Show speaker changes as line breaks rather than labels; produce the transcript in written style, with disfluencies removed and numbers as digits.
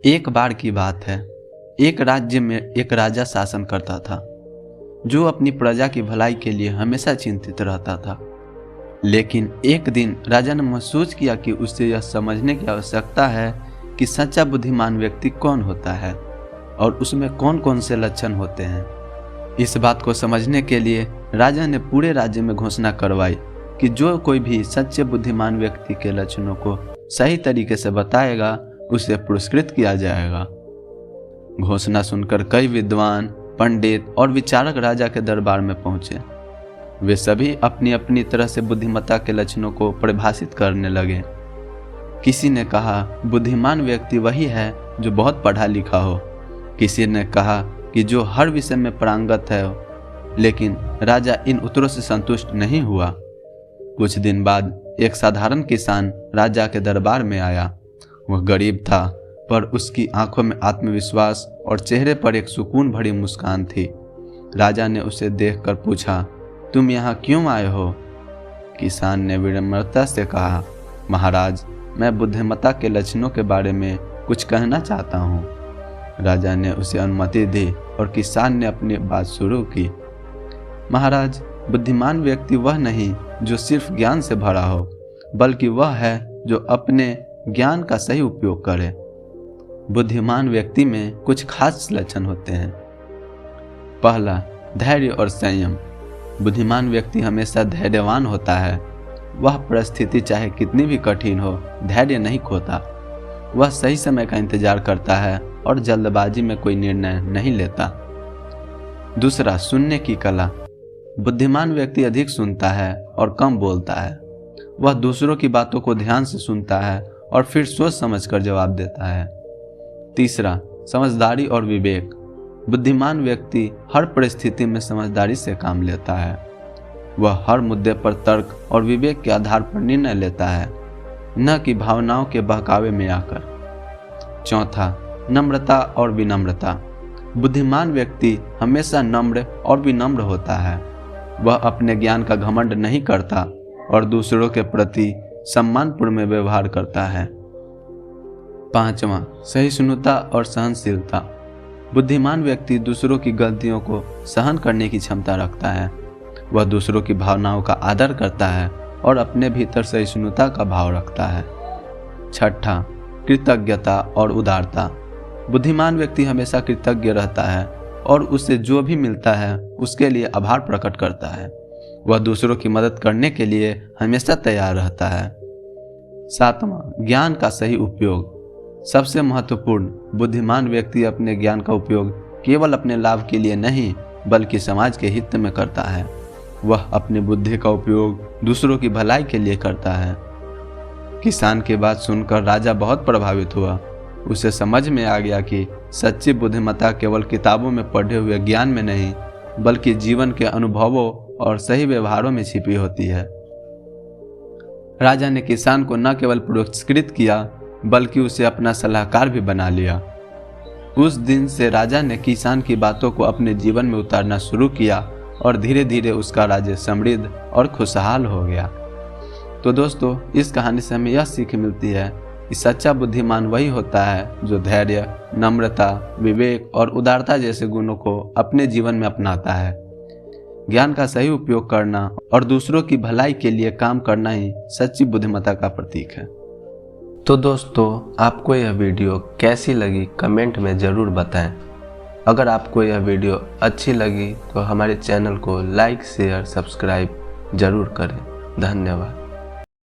एक बार की बात है, एक राज्य में एक राजा शासन करता था जो अपनी प्रजा की भलाई के लिए हमेशा चिंतित रहता था। लेकिन एक दिन राजा ने महसूस किया कि उसे यह समझने की आवश्यकता है कि सच्चा बुद्धिमान व्यक्ति कौन होता है और उसमें कौन कौन से लक्षण होते हैं। इस बात को समझने के लिए राजा ने पूरे राज्य में घोषणा करवाई कि जो कोई भी सच्चे बुद्धिमान व्यक्ति के लक्षणों को सही तरीके से बताएगा उसे पुरस्कृत किया जाएगा। घोषणा सुनकर कई विद्वान, पंडित और विचारक राजा के दरबार में पहुंचे। वे सभी अपनी अपनी तरह से बुद्धिमत्ता के लक्षणों को परिभाषित करने लगे। किसी ने कहा बुद्धिमान व्यक्ति वही है जो बहुत पढ़ा लिखा हो। किसी ने कहा कि जो हर विषय में पारंगत है। लेकिन राजा इन उत्तरों से संतुष्ट नहीं हुआ। कुछ दिन बाद एक साधारण किसान राजा के दरबार में आया। वह गरीब था, पर उसकी आंखों में आत्मविश्वास और चेहरे पर एक सुकून भरी मुस्कान थी। राजा ने उसे देखकर पूछा, तुम यहाँ क्यों आए हो? किसान ने विनम्रता से कहा, महाराज, मैं बुद्धिमत्ता के लक्षणों के बारे में कुछ कहना चाहता हूँ। राजा ने उसे अनुमति दी और किसान ने अपनी बात शुरू की। महाराज, बुद्धिमान व्यक्ति वह नहीं जो सिर्फ ज्ञान से भरा हो, बल्कि वह है जो अपने ज्ञान का सही उपयोग करे। बुद्धिमान व्यक्ति में कुछ खास लक्षण होते हैं। पहला, धैर्य और संयम। बुद्धिमान व्यक्ति हमेशा धैर्यवान होता है। वह परिस्थिति चाहे कितनी भी कठिन हो, धैर्य नहीं खोता। वह सही समय का इंतजार करता है और जल्दबाजी में कोई निर्णय नहीं लेता। दूसरा, सुनने की कला। बुद्धिमान व्यक्ति अधिक सुनता है और कम बोलता है। वह दूसरों की बातों को ध्यान से सुनता है और फिर सोच समझकर जवाब देता है। तीसरा, समझदारी और विवेक। बुद्धिमान व्यक्ति हर परिस्थिति में समझदारी से काम लेता है। वह हर मुद्दे पर तर्क और विवेक के आधार पर निर्णय लेता है, न कि भावनाओं के बहकावे में आकर। चौथा, नम्रता और विनम्रता। बुद्धिमान व्यक्ति हमेशा नम्र और विनम्र होता है। वह अपने ज्ञान का घमंड नहीं करता और दूसरों के प्रति सम्मानपूर्ण व्यवहार करता है। पांचवा, सहिष्णुता और सहनशीलता। बुद्धिमान व्यक्ति दूसरों की गलतियों को सहन करने की क्षमता रखता है। वह दूसरों की भावनाओं का आदर करता है और अपने भीतर सहिष्णुता का भाव रखता है। छठा, कृतज्ञता और उदारता। बुद्धिमान व्यक्ति हमेशा कृतज्ञ रहता है और उसे जो भी मिलता है उसके लिए आभार प्रकट करता है। वह दूसरों की मदद करने के लिए हमेशा तैयार रहता है। सातवां, ज्ञान का सही उपयोग। सबसे महत्वपूर्ण, बुद्धिमान व्यक्ति अपने ज्ञान का उपयोग केवल अपने लाभ के लिए नहीं बल्कि समाज के हित में करता है। वह अपनी बुद्धि का उपयोग दूसरों की भलाई के लिए करता है। किसान की बात सुनकर राजा बहुत प्रभावित हुआ। उसे समझ में आ गया कि सच्ची बुद्धिमत्ता केवल किताबों में पढ़े हुए ज्ञान में नहीं बल्कि जीवन के अनुभवों और सही व्यवहारों में छिपी होती है। राजा ने किसान को न केवल पुरस्कृत किया बल्कि उसे अपना सलाहकार भी बना लिया। उस दिन से राजा ने किसान की बातों को अपने जीवन में उतारना शुरू किया और धीरे धीरे उसका राज्य समृद्ध और खुशहाल हो गया। तो दोस्तों, इस कहानी से हमें यह सीख मिलती है कि सच्चा बुद्धिमान वही होता है जो धैर्य, नम्रता, विवेक और उदारता जैसे गुणों को अपने जीवन में अपनाता है। ज्ञान का सही उपयोग करना और दूसरों की भलाई के लिए काम करना ही सच्ची बुद्धिमत्ता का प्रतीक है। तो दोस्तों, आपको यह वीडियो कैसी लगी कमेंट में ज़रूर बताएं। अगर आपको यह वीडियो अच्छी लगी तो हमारे चैनल को लाइक, शेयर, सब्सक्राइब ज़रूर करें। धन्यवाद।